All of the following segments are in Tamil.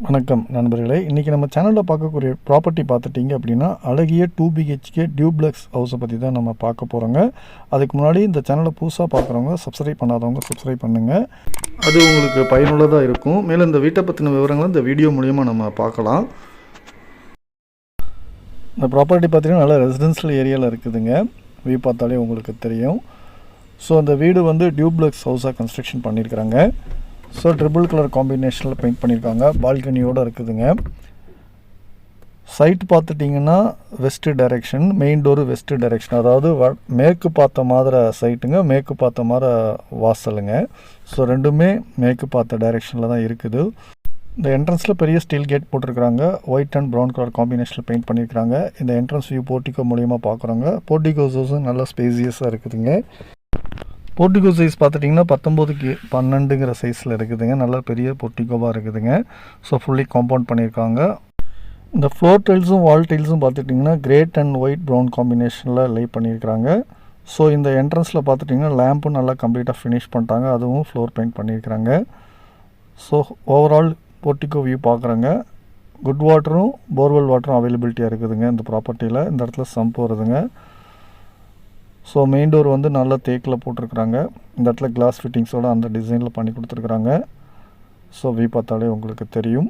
வணக்கம் நண்பர்களே. இன்றைக்கி நம்ம சேனலில் பார்க்கக்கூடிய ப்ராப்பர்ட்டி பார்த்துட்டிங்க அப்படின்னா அழகிய 2BHK டியூப்ளெக்ஸ் ஹவுஸை பற்றி தான் நம்ம பார்க்க போகிறோங்க. அதுக்கு முன்னாடி இந்த சேனலை புதுசாக பார்க்குறவங்க சப்ஸ்கிரைப் பண்ணாதவங்க சப்ஸ்கிரைப் பண்ணுங்கள். அது உங்களுக்கு பயனுள்ளதாக இருக்கும். மேலும் இந்த வீட்டை பற்றின விவரங்களை இந்த வீடியோ மூலிமா நம்ம பார்க்கலாம். இந்த ப்ராப்பர்ட்டி பார்த்திங்கன்னா நல்லா ரெசிடென்ஷியல் ஏரியாவில் இருக்குதுங்க. வியூ பார்த்தாலே உங்களுக்கு தெரியும். ஸோ அந்த வீடு வந்து டியூப்ளெக்ஸ் ஹவுஸாக கன்ஸ்ட்ரக்ஷன் பண்ணியிருக்கிறாங்க. ஸோ ட்ரிபிள் கலர் காம்பினேஷனில் பெயிண்ட் பண்ணியிருக்காங்க. பால்கனியோடு இருக்குதுங்க. சைட் பார்த்துட்டிங்கன்னா west direction, main door west direction, அதாவது மேற்கு பார்த்த மாதிரி சைட்டுங்க, மேற்கு பார்த்த மாதிரி வாசலுங்க. ஸோ ரெண்டுமே மேற்கு பார்த்த டைரெக்ஷனில் தான் இருக்குது. இந்த என்ட்ரன்ஸில் பெரிய ஸ்டீல் கேட் போட்டிருக்கிறாங்க. ஒயிட் அண்ட் ப்ரௌன் கலர் காம்பினேஷனில் பெயிண்ட் பண்ணியிருக்கிறாங்க. இந்த என்ட்ரன்ஸ் வியூ போர்ட்டிகோ மூலிமா பார்க்குறோங்க. போர்ட்டிகோஸும் நல்லா ஸ்பேசியஸாக இருக்குதுங்க. போர்ட்டிகோ சைஸ் பார்த்துட்டிங்கன்னா 19x12ங்கிற சைஸில் இருக்குதுங்க. நல்லா பெரிய போர்ட்டிகோவாக இருக்குதுங்க. ஸோ ஃபுல்லி காம்பவுண்ட் பண்ணியிருக்காங்க. இந்த ஃப்ளோர் டைல்ஸும் வால் டைல்ஸும் பார்த்துட்டிங்கன்னா கிரேட் அண்ட் ஒயிட் ப்ரௌன் காம்பினேஷனில் லே பண்ணியிருக்கிறாங்க. ஸோ இந்த என்ட்ரன்ஸில் பார்த்துட்டிங்கன்னா லேம்பும் நல்லா கம்ப்ளீட்டாக ஃபினிஷ் பண்ணிட்டாங்க. அதுவும் ஃப்ளோர் பெயிண்ட் பண்ணியிருக்கிறாங்க. ஸோ ஓவரால் போர்ட்டிகோ வியூ பார்க்குறேங்க. குட் வாட்டரும் போர்வெல் வாட்டரும் அவைலபிலிட்டியாக இருக்குதுங்க இந்த ப்ராப்பர்ட்டியில். இந்த இடத்துல சம்ப் வருதுங்க. ஸோ மெயின் டோர் வந்து நல்லா தேக்கில் போட்டிருக்கிறாங்க. இந்த இடத்துல கிளாஸ் ஃபிட்டிங்ஸோடு அந்த டிசைனில் பண்ணி கொடுத்துருக்குறாங்க. ஸோ வியூ பார்த்தாலே உங்களுக்கு தெரியும்.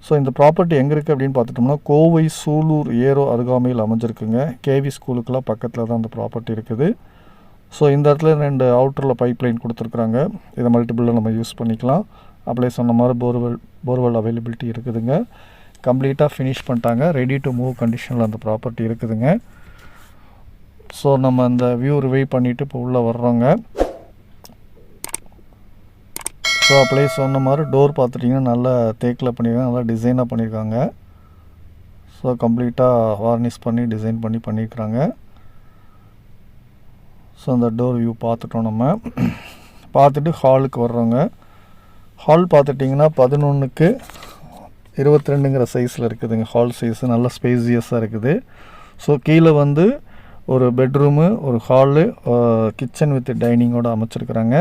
ஸோ இந்த ப்ராப்பர்ட்டி எங்கே இருக்குது அப்படின்னு பார்த்துட்டோம்னா கோவை சூலூர் ஏரோ அருகாமையில் அமைஞ்சிருக்குங்க. கேவி ஸ்கூலுக்கெல்லாம் பக்கத்தில் தான் இந்த ப்ராப்பர்ட்டி இருக்குது. ஸோ இந்த இடத்துல 2 அவுட்டரில் பைப் லைன் கொடுத்துருக்குறாங்க. இதை மல்டிபிளில் நம்ம யூஸ் பண்ணிக்கலாம். அப்படியே சொன்ன மாதிரி போர்வெல் அவைலபிலிட்டி இருக்குதுங்க. கம்ப்ளீட்டாக ஃபினிஷ் பண்ணிட்டாங்க. ரெடி டு மூவ் கண்டிஷனில் அந்த ப்ராப்பர்ட்டி இருக்குதுங்க. ஸோ நம்ம அந்த வியூ ரிவைவ் பண்ணிவிட்டு இப்போ உள்ளே வர்றோங்க. ஸோ அப்படியே சொன்ன மாதிரி டோர் பார்த்துட்டிங்கன்னா நல்லா தேக்கில் பண்ணியிருக்காங்க, நல்லா டிசைனாக பண்ணியிருக்காங்க. ஸோ கம்ப்ளீட்டாக வார்னிஷ் பண்ணி டிசைன் பண்ணியிருக்கிறாங்க. ஸோ அந்த டோர் வியூ பார்த்துட்டோம். நம்ம பார்த்துட்டு ஹாலுக்கு வர்றோங்க. ஹால் பார்த்துட்டிங்கன்னா 11x22ங்கிற சைஸில் இருக்குதுங்க. ஹால் சைஸு நல்லா ஸ்பேசியஸாக இருக்குது. ஸோ கீழே வந்து ஒரு பெட்ரூமு, ஒரு ஹாலு, கிச்சன் வித் டைனிங்கோடு அமைச்சிருக்கிறாங்க.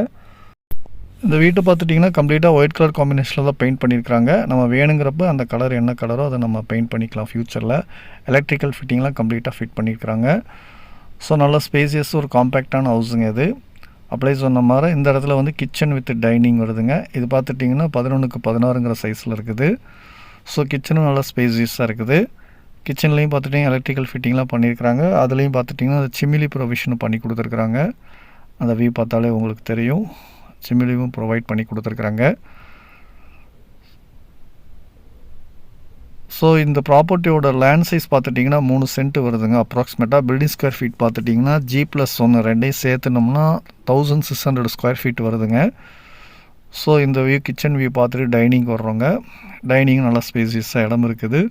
இந்த வீட்டை பார்த்துட்டிங்கன்னா கம்ப்ளீட்டாக ஒயிட் கலர் காம்பினேஷனில் தான் பெயிண்ட் பண்ணியிருக்கிறாங்க. நம்ம வேணுங்கிறப்ப அந்த கலர் என்ன கலரோ அதை நம்ம பெயிண்ட் பண்ணிக்கலாம் ஃப்யூச்சரில். எலக்ட்ரிக்கல் ஃபிட்டிங்லாம் கம்ப்ளீட்டாக ஃபிட் பண்ணியிருக்கிறாங்க. ஸோ நல்லா ஸ்பேசியஸ் ஒரு காம்பேக்டான ஹவுஸுங்க இது. அப்படியே சொன்ன மாதிரி இந்த இடத்துல வந்து கிச்சன் வித் டைனிங் வருதுங்க. இது பார்த்துட்டிங்கன்னா 11x16ங்கிற சைஸில் இருக்குது. ஸோ கிச்சனும் நல்லா ஸ்பேசியஸாக இருக்குது. கிச்சன்லேயும் பார்த்துட்டிங்கன்னா எலக்ட்ரிக்கல் ஃபிட்டிங்லாம் பண்ணியிருக்கிறாங்க. அதுலேயும் பார்த்துட்டிங்கன்னா அந்த சிமிலி ப்ரொவிஷனும் பண்ணி கொடுத்துருக்குறாங்க. அந்த வியூ பார்த்தாலே உங்களுக்கு தெரியும். சிமிலியும் ப்ரொவைட் பண்ணி கொடுத்துருக்குறாங்க. ஸோ இந்த ப்ராப்பர்ட்டியோட லேண்ட் சைஸ் பார்த்துட்டிங்கன்னா 3 சென்ட் வருதுங்க அப்ராக்சிமேட்டாக. பில்டிங் ஸ்கொயர் ஃபீட் பார்த்துட்டிங்கன்னா G+1 ரெண்டையும் சேர்த்துனோம்னா 1600 ஸ்கொயர் ஃபீட் வருதுங்க. ஸோ இந்த வியூ கிச்சன் வியூ பார்த்துட்டு டைனிங் வர்றோங்க. டைனிங் நல்லா ஸ்பேசியஸாக இடம் இருக்குது.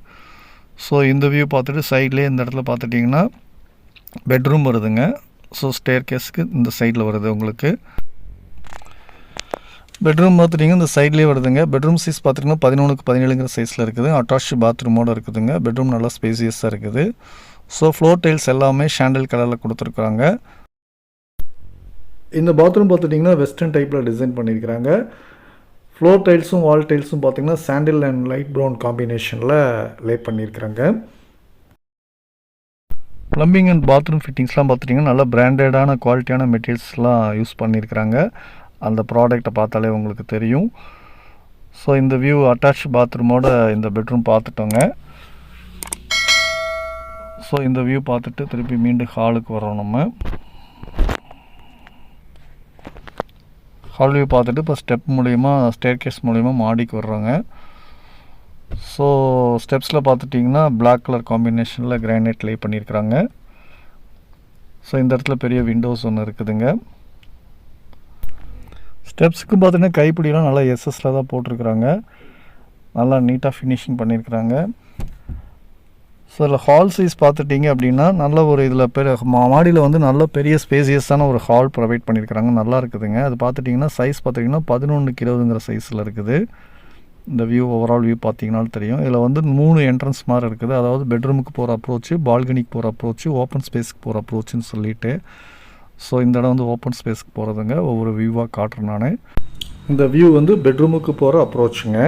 ஸோ இந்த வியூ பார்த்துட்டு சைட்லேயே இந்த இடத்துல பார்த்துட்டிங்கன்னா பெட்ரூம் வருதுங்க. ஸோ ஸ்டேர் கேஸ்க்கு இந்த சைடில் வருது உங்களுக்கு. பெட்ரூம் பார்த்துட்டிங்கன்னா இந்த சைட்லேயே வருதுங்க. பெட்ரூம் சைஸ் பார்த்துட்டிங்கன்னா 11x17ங்கிற சைஸில் இருக்குது. அட்டாச் பாத்ரூமோடு இருக்குதுங்க. பெட்ரூம் நல்லா ஸ்பேசியஸாக இருக்குது. ஸோ ஃப்ளோர் டைல்ஸ் எல்லாமே சாண்டல் கலரில் கொடுத்துருக்குறாங்க. இந்த பாத்ரூம் பார்த்துட்டிங்கன்னா வெஸ்டர்ன் டைப்பில் டிசைன் பண்ணியிருக்கிறாங்க. ஃப்ளோர் டைல்ஸும் வால் டைல்ஸும் பார்த்திங்கன்னா சாண்டில் அண்ட் லைட் ப்ரௌன் காம்பினேஷனில் லே பண்ணியிருக்கிறாங்க. ப்ளம்பிங் அண்ட் பாத்ரூம் ஃபிட்டிங்ஸ்லாம் பார்த்துட்டிங்கன்னா நல்லா பிராண்டடான குவாலிட்டியான மெட்டீரியல்ஸ்லாம் யூஸ் பண்ணியிருக்கிறாங்க. அந்த ப்ராடக்டை பார்த்தாலே உங்களுக்கு தெரியும். ஸோ இந்த வியூ அட்டாச் பாத்ரூமோட இந்த பெட்ரூம் பார்த்துட்டோங்க. ஸோ இந்த வியூ பார்த்துட்டு திருப்பி மீண்டும் ஹாலுக்கு வரோம். நம்ம ஹால் வியூ பார்த்துட்டு இப்போ ஸ்டெப் மூலிமா ஸ்டேர் கேஸ் மூலிமா மாடிக்கு வர்றோங்க. ஸோ ஸ்டெப்ஸில் பார்த்துட்டிங்கன்னா பிளாக் கலர் காம்பினேஷனில் கிரானைட் லே பண்ணியிருக்கிறாங்க. ஸோ இந்த இடத்துல பெரிய விண்டோஸ் ஒன்று இருக்குதுங்க. ஸ்டெப்ஸுக்கு பார்த்திங்கன்னா கைப்பிடிலாம் நல்லா எஸ்எஸில் தான் போட்டிருக்கிறாங்க. நல்லா நீட்டாக ஃபினிஷிங் பண்ணியிருக்கிறாங்க. ஸோ இதில் ஹால் சைஸ் பார்த்துட்டிங்க அப்படின்னா நல்ல ஒரு இதில் மாடியில் வந்து நல்ல பெரிய ஸ்பேசியஸான ஒரு ஹால் ப்ரொவைட் பண்ணியிருக்கிறாங்க. நல்லா இருக்குதுங்க. அது பார்த்துட்டிங்கன்னா சைஸ் பார்த்திங்கன்னா 11x20ங்கிற சைஸில் இருக்குது. இந்த வியூ ஓவரால் வியூ பார்த்திங்கனாலும் தெரியும். இதில் வந்து 3 என்ட்ரன்ஸ் மாதிரி இருக்குது. அதாவது பெட்ரூமுக்கு போகிற அப்ரோச்சு, பால்கனிக்கு போகிற அப்ரோச்சு, ஓப்பன் ஸ்பேஸுக்கு போகிற அப்ரோச்சுன்னு சொல்லிட்டு. ஸோ இந்த இடம் வந்து ஓப்பன் ஸ்பேஸ்க்கு போகிறதுங்க. ஒவ்வொரு வியூவாக காட்டுறேன் நான். இந்த வியூ வந்து பெட்ரூமுக்கு போகிற அப்ரோச்சுங்க.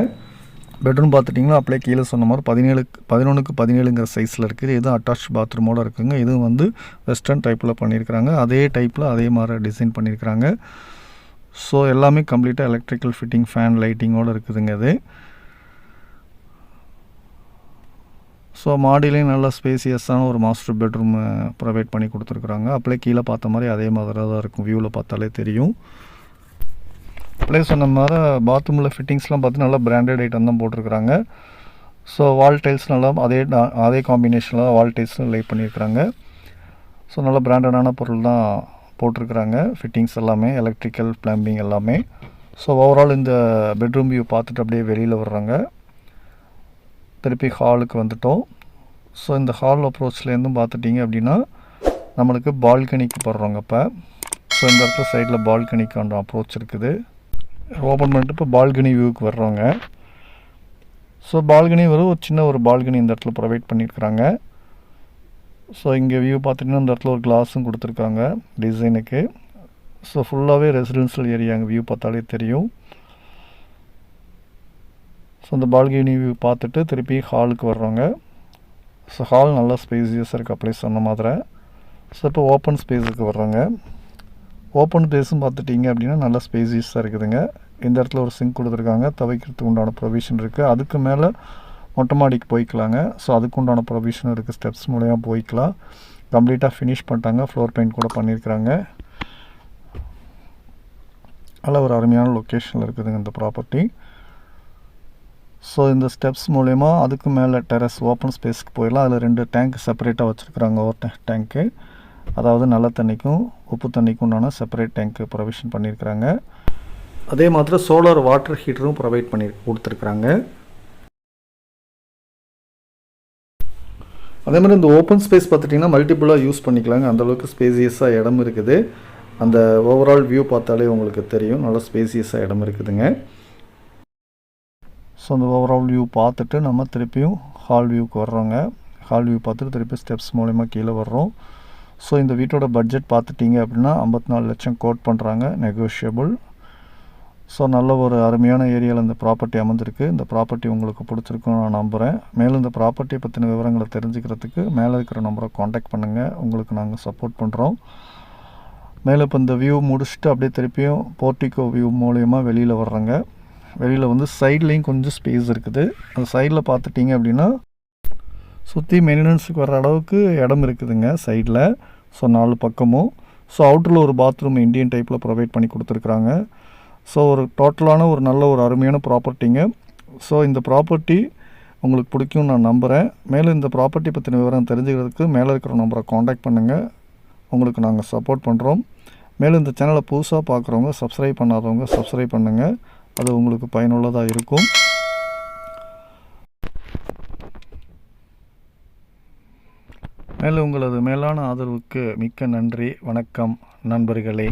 பெட்ரூம் பார்த்துட்டிங்கன்னா அப்படியே கீழே சொன்ன மாதிரி 11க்கு 17ங்கிற சைஸில் இருக்குது. இதுவும் அட்டாச் பாத்ரூமோடு இருக்குங்க. இதுவும் வந்து வெஸ்டர்ன் டைப்பில் பண்ணியிருக்கிறாங்க. அதே டைப்பில் அதே மாதிரி டிசைன் பண்ணியிருக்கிறாங்க. ஸோ எல்லாமே கம்ப்ளீட்டாக எலக்ட்ரிக்கல் ஃபிட்டிங், ஃபேன், லைட்டிங்கோடு இருக்குதுங்க இது. ஸோ மாடிலையும் நல்லா ஸ்பேசியஸான ஒரு மாஸ்டர் பெட்ரூம் ப்ரொவைட் பண்ணி கொடுத்துருக்குறாங்க. அப்படியே கீழே பார்த்த மாதிரி அதே மாதிரி தான் இருக்கும். வியூவில் பார்த்தாலே தெரியும். அப்படியே சொன்ன மாதிரி பாத்ரூமில் ஃபிட்டிங்ஸ்லாம் பார்த்து நல்லா பிராண்டட் ஐட்டம் தான் போட்டிருக்கிறாங்க. ஸோ வால் டைல்ஸ் நல்லா அதே காம்பினேஷனில் வால் டைல்ஸும் லே பண்ணியிருக்கிறாங்க. ஸோ நல்ல பிராண்டடான பொருள் தான் போட்டிருக்கிறாங்க. ஃபிட்டிங்ஸ் எல்லாமே எலக்ட்ரிக்கல், ப்ளம்பிங் எல்லாமே. ஸோ ஓவரால் இந்த பெட்ரூம் வியூ பார்த்துட்டு அப்படியே வெளியில் வர்றாங்க. திருப்பி ஹாலுக்கு வந்துட்டோம். ஸோ இந்த ஹால் அப்ரோச்லேருந்தும் பார்த்துட்டிங்க அப்படின்னா நம்மளுக்கு பால்கனிக்கு போடுறோங்க. இப்போ ஸோ இந்த இடத்துல சைடில் பால்கனிக்கான அப்ரோச் இருக்குது. ஓப்பன் பண்ணிட்டு இப்போ பால்கனி வியூவுக்கு வர்றோங்க. ஸோ பால்கனி ஒரு சின்ன ஒரு பால்கனி இந்த இடத்துல ப்ரொவைட் பண்ணியிருக்கிறாங்க. ஸோ இங்கே வியூ பார்த்திங்கன்னா இந்த இடத்துல ஒரு கிளாஸும் கொடுத்துருக்காங்க டிசைனுக்கு. ஸோ ஃபுல்லாகவே ரெசிடென்ஷியல் ஏரியாங்க, வியூ பார்த்தாலே தெரியும். ஸோ இந்த பால்கனி வியூ பார்த்துட்டு திருப்பி ஹாலுக்கு வர்றோங்க. ஸோ ஹால் நல்லா ஸ்பேசியஸாக இருக்குது அப்படியே சொன்ன மாதிரி. ஸோ இப்போ ஓப்பன் ஸ்பேஸுக்கு வர்றோங்க. ஓப்பன் ஸ்பேஸும் பார்த்துட்டிங்க அப்படின்னா நல்லா ஸ்பேசியஸாக இருக்குதுங்க. இந்த இடத்துல ஒரு சிங்க் கொடுத்துருக்காங்க, துவைக்கிறதுக்கு உண்டான ப்ரொவிஷன் இருக்குது. அதுக்கு மேலே மொட்டை மாடிக்கு போய்க்கலாங்க. ஸோ அதுக்கு உண்டான ப்ரொவிஷன் இருக்குது, ஸ்டெப்ஸ் மூலமாக போய்க்கலாம். கம்ப்ளீட்டாக ஃபினிஷ் பண்ணிட்டாங்க, ஃப்ளோர் பெயிண்ட் கூட பண்ணியிருக்கிறாங்க. நல்ல ஒரு அருமையான லொக்கேஷனில் இருக்குதுங்க இந்த ப்ராப்பர்ட்டி. ஸோ இந்த ஸ்டெப்ஸ் மூலயமா அதுக்கு மேலே டெரஸ் ஓப்பன் ஸ்பேஸ்க்கு போயிடலாம். அதில் 2 டேங்க் செப்பரேட்டாக வச்சுருக்குறாங்க. ஒரு டேங்க்கு, அதாவது நல்ல தண்ணிக்கும் உப்பு தண்ணிக்கும் உண்டான செப்பரேட் டேங்க்கு ப்ரொவிஷன் பண்ணியிருக்கிறாங்க. அதே மாதிரி சோலார் வாட்டர் ஹீட்டரும் ப்ரொவைட் பண்ணி கொடுத்துருக்குறாங்க. அதே மாதிரி இந்த ஓப்பன் ஸ்பேஸ் பார்த்துட்டிங்கன்னா மல்டிபிளாக யூஸ் பண்ணிக்கலாங்க. அந்தளவுக்கு ஸ்பேசியஸாக இடம் இருக்குது. அந்த ஓவரால் வியூ பார்த்தாலே உங்களுக்கு தெரியும், நல்லா ஸ்பேசியஸாக இடம் இருக்குதுங்க. ஸோ அந்த ஓவரால் வியூ பார்த்துட்டு நம்ம திருப்பியும் ஹால் வியூக்கு வர்றோங்க. ஹால் வியூ பார்த்துட்டு திருப்பி ஸ்டெப்ஸ் மூலயமா கீழே வர்றோம். ஸோ இந்த வீட்டோட பட்ஜெட் பார்த்துட்டிங்க அப்படின்னா 54 லட்சம் கோட் பண்ணுறாங்க, நெகோஷியபிள். ஸோ நல்ல ஒரு அருமையான ஏரியாவில் இந்த ப்ராப்பர்ட்டி அமைஞ்சிருக்கு. இந்த ப்ராப்பர்ட்டி உங்களுக்கு பிடிச்சிருக்குன்னு நான் நம்புகிறேன். மேலும் இந்த ப்ராப்பர்ட்டியை பற்றின விவரங்களை தெரிஞ்சுக்கிறதுக்கு மேலே இருக்கிற நம்பரை காண்டாக்ட் பண்ணுங்கள். உங்களுக்கு நாங்கள் சப்போர்ட் பண்ணுறோம். மேலே இப்போ இந்த வியூ முடிச்சுட்டு அப்படியே திருப்பியும் போர்ட்டிகோ வியூ மூலயமா வெளியில் வர்றோங்க. வெளியில் வந்து சைட்லேயும் கொஞ்சம் ஸ்பேஸ் இருக்குது. அந்த சைடில் பார்த்துட்டிங்க அப்படின்னா சுற்றி மெயின்டெனன்ஸுக்கு வர அளவுக்கு இடம் இருக்குதுங்க சைடில். ஸோ 4 பக்கமும். ஸோ அவுட்டரில் ஒரு பாத்ரூம் இந்தியன் டைப்பில் ப்ரொவைட் பண்ணி கொடுத்துருக்குறாங்க. ஸோ ஒரு டோட்டலான ஒரு நல்ல ஒரு அருமையான ப்ராப்பர்ட்டிங்க. ஸோ இந்த ப்ராப்பர்ட்டி உங்களுக்கு பிடிக்கும் நான் நம்புகிறேன். மேலும் இந்த ப்ராப்பர்ட்டி பற்றின விவரம் தெரிஞ்சுக்கிறதுக்கு மேலே இருக்கிற நம்பரை காண்டாக்ட் பண்ணுங்கள். உங்களுக்கு நாங்கள் சப்போர்ட் பண்ணுறோம். மேலும் இந்த சேனலை புதுசாக பார்க்குறவங்க, சப்ஸ்கிரைப் பண்ணாதவங்க சப்ஸ்கிரைப் பண்ணுங்கள். அது உங்களுக்கு பயனுள்ளதாக இருக்கும். மேலும் உங்களது மேலான ஆதரவுக்கு மிக்க நன்றி. வணக்கம் நண்பர்களே.